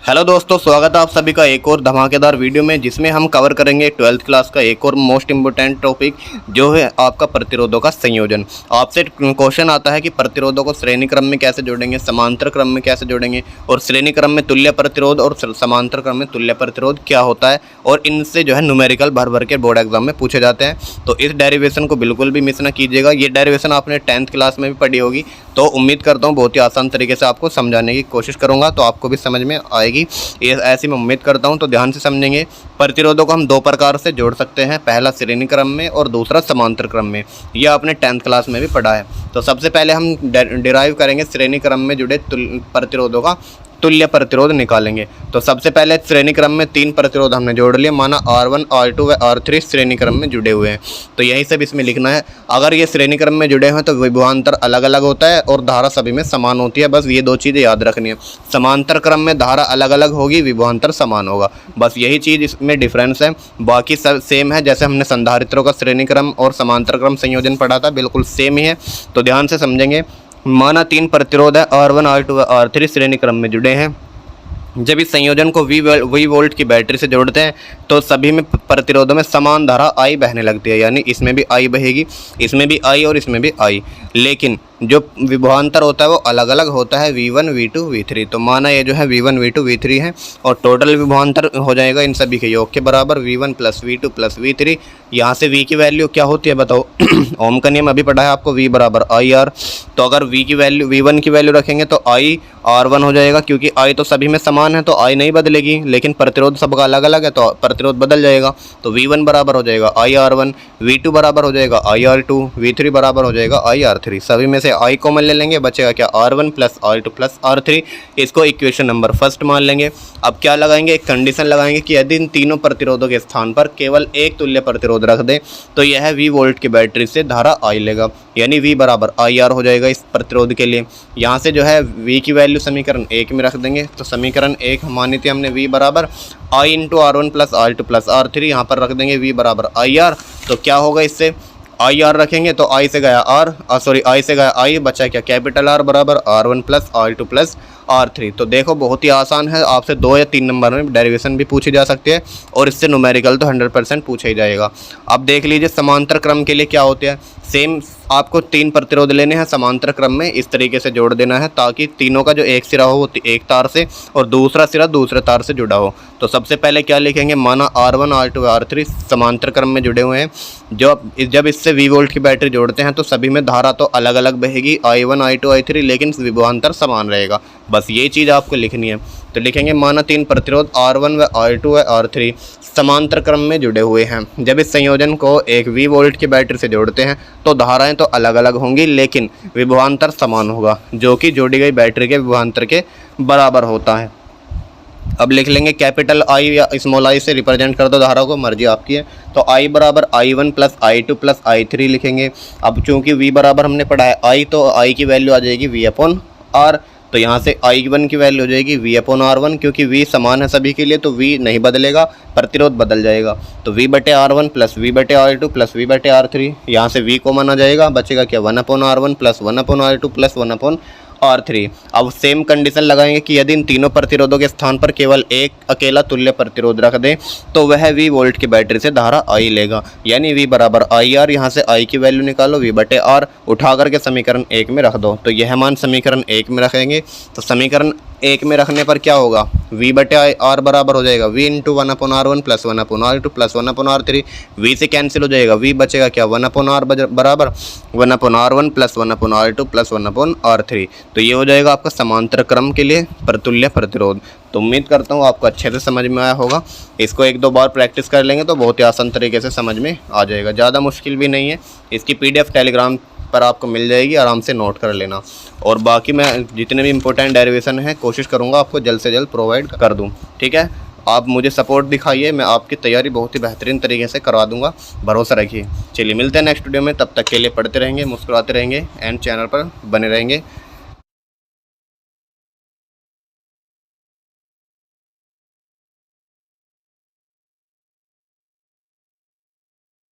Hello दोस्तों, स्वागत है आप सभी का एक और धमाकेदार वीडियो में, जिसमें हम कवर करेंगे 12th क्लास का एक और मोस्ट इम्पोर्टेंट टॉपिक, जो है आपका प्रतिरोधों का संयोजन। आपसे क्वेश्चन आता है कि प्रतिरोधों को श्रेणी क्रम में कैसे जोड़ेंगे, समांतर क्रम में कैसे जोड़ेंगे, और श्रेणी क्रम में तुल्य प्रतिरोध और समांतर क्रम में तुल्य प्रतिरोध क्या होता है, और इनसे जो है न्यूमेरिकल भर भर के बोर्ड एग्जाम में पूछे जाते हैं। तो इस डेरिवेशन को बिल्कुल भी मिस ना कीजिएगा। ये डेरिवेशन आपने 10th क्लास में भी पढ़ी होगी, तो उम्मीद करता हूँ बहुत ही आसान तरीके से आपको समझाने की कोशिश करूँगा, तो आपको भी समझ में आएगी। ये ऐसी मैं उम्मीद करता हूं, तो ध्यान से समझेंगे। प्रतिरोधों को हम दो प्रकार से जोड़ सकते हैं, पहला श्रेणी क्रम में और दूसरा समांतर क्रम में। यह आपने 10th क्लास में भी पढ़ा है। तो सबसे पहले हम डिराइव करेंगे श्रेणी क्रम में जुड़े प्रतिरोधों का तुल्य प्रतिरोध निकालेंगे। तो सबसे पहले श्रेणी क्रम में 3 प्रतिरोध हमने जोड़ लिए, माना R1, R2 व R3 श्रेणी क्रम में जुड़े हुए हैं। तो यही सब इसमें लिखना है। अगर ये श्रेणी क्रम में जुड़े हैं तो विभवांतर अलग अलग होता है और धारा सभी में समान होती है। बस ये 2 चीज़ें याद रखनी है। समांतर क्रम में धारा अलग अलग होगी, विभवांतर समान होगा। बस यही चीज़ इसमें डिफरेंस है, बाकी सब सेम है। जैसे हमने संधारित्रों का श्रेणी क्रम और समांतर क्रम संयोजन पढ़ा था, बिल्कुल सेम ही है। तो ध्यान से समझेंगे। माना 3 प्रतिरोध है, R1, R2 व R3 श्रेणी क्रम में जुड़े हैं। जब इस संयोजन को V वोल्ट की बैटरी से जोड़ते हैं तो सभी में प्रतिरोधों में समान धारा I बहने लगती है, यानी इसमें भी I बहेगी, इसमें भी I और इसमें भी I। लेकिन जो विभवांतर होता है वो अलग अलग होता है, V1, V2, V3। तो माना ये जो है V1, V2, V3 है, और टोटल विभवांतर हो जाएगा इन सभी के योग के बराबर, V1 plus V2 plus V3। यहाँ से V की वैल्यू क्या होती है बताओ? ओम का नियम अभी पढ़ा है आपको, V बराबर IR। तो अगर V की वैल्यू, V1 की वैल्यू रखेंगे तो I R1 हो जाएगा, क्योंकि I तो सभी में समान है तो I नहीं बदलेगी, लेकिन प्रतिरोध सबका अलग अलग है तो प्रतिरोध बदल जाएगा। तो V1 बराबर हो जाएगा IR1, V2 बराबर हो जाएगा IR2, V3 बराबर हो जाएगा IR3। सभी में से I कॉमन ले लेंगे, बचेगा क्या? R1 plus R2 plus R3। इसको इक्वेशन नंबर फर्स्ट मान लेंगे। अब क्या लगाएंगे? एक कंडीशन लगाएंगे कि यदि इन तीनों प्रतिरोधों के स्थान पर केवल एक तुल्य प्रतिरोध रख दें तो यह V वोल्ट की बैटरी से धारा I लेगा, यानी V बराबर IR हो जाएगा इस प्रतिरोध के लिए। यहाँ से जो है V की वैल्यू समीकरण 1 में रख देंगे। तो समीकरण 1 मानी थी हमने, V बराबर I into R1 plus R2 plus R3। यहाँ पर रख देंगे V बराबर IR। तो क्या होगा इससे? IR रखेंगे तो I से गया I से गया I, बचा क्या? कैपिटल R बराबर R1 plus R2 plus R3। तो देखो बहुत ही आसान है, आपसे 2 या 3 नंबर में डेरिवेशन भी पूछी जा सकती है, और इससे न्यूमेरिकल तो 100% पूछा ही जाएगा। अब देख लीजिए समांतर क्रम के लिए क्या होते हैं। सेम आपको 3 प्रतिरोध लेने हैं, समांतर क्रम में इस तरीके से जोड़ देना है ताकि तीनों का जो एक सिरा हो वो एक तार से और दूसरा सिरा दूसरे तार से जुड़ा हो। तो सबसे पहले क्या लिखेंगे? माना R1, R2, R3 समांतर क्रम में जुड़े हुए हैं। जब इससे V वोल्ट की बैटरी जोड़ते हैं तो सभी में धारा तो अलग अलग बहेगी, I1, I2, I3, लेकिन विभवांतर समान रहेगा। बस ये चीज़ आपको लिखनी है। तो लिखेंगे माना 3 प्रतिरोध R1 व R2 व R3 समांतर क्रम में जुड़े हुए हैं। जब इस संयोजन को एक V वोल्ट की बैटरी से जोड़ते हैं तो धाराएं तो अलग अलग होंगी, लेकिन विभवांतर समान होगा, जो कि जोड़ी गई बैटरी के विभवांतर के बराबर होता है। अब लिख लेंगे कैपिटल I या स्मॉल I से रिप्रेजेंट कर दो धारा को, मर्जी आपकी है। तो I बराबर I1 plus I2 plus I3 लिखेंगे। अब चूंकि V बराबर हमने पढ़ा है I, तो I की वैल्यू आ जाएगी V अपॉन R। तो यहाँ से I1 की वैल्यू हो जाएगी V अपॉन R1, क्योंकि V समान है सभी के लिए तो V नहीं बदलेगा, प्रतिरोध बदल जाएगा। तो V बटे R1 प्लस V बटे R2 प्लस V बटे R3। यहाँ से V कॉमन आ जाएगा, बचेगा क्या? 1 upon R1 plus 1 upon R2 plus 1 upon R3। अब सेम कंडीशन लगाएंगे कि यदि इन तीनों प्रतिरोधों के स्थान पर केवल एक अकेला तुल्य प्रतिरोध रख दें तो वह V वोल्ट की बैटरी से धारा I लेगा, यानी V बराबर IR। यहाँ से I की वैल्यू निकालो, V बटे R, उठा करके समीकरण 1 में रख दो। तो यह मान समीकरण 1 में रखेंगे। तो समीकरण 1 में रखने पर क्या होगा? V बटे R बराबर हो जाएगा V into 1 upon R1 plus 1 upon R2 plus 1 upon R3। V से कैंसिल हो जाएगा, V बचेगा क्या? 1 अपॉन R बराबर 1 upon R1 plus 1 upon R2 plus 1 upon R3। तो ये हो जाएगा आपका समांतर क्रम के लिए प्रतुल्य प्रतिरोध। तो उम्मीद करता हूँ आपको अच्छे से समझ में आया होगा। इसको 1-2 बार प्रैक्टिस कर लेंगे तो बहुत ही आसान तरीके से समझ में आ जाएगा, ज़्यादा मुश्किल भी नहीं है। इसकी PDF टेलीग्राम पर आपको मिल जाएगी, आराम से नोट कर लेना। और बाकी मैं जितने भी इंपॉर्टेंट डेरिवेशन है कोशिश करूँगा आपको जल्द से जल्द प्रोवाइड कर दूँ, ठीक है। आप मुझे सपोर्ट दिखाइए, मैं आपकी तैयारी बहुत ही बेहतरीन तरीके से करवा दूंगा, भरोसा रखिए। चलिए मिलते हैं नेक्स्ट वीडियो में, तब तक के लिए पढ़ते रहेंगे, मुस्कुराते रहेंगे एंड चैनल पर बने रहेंगे।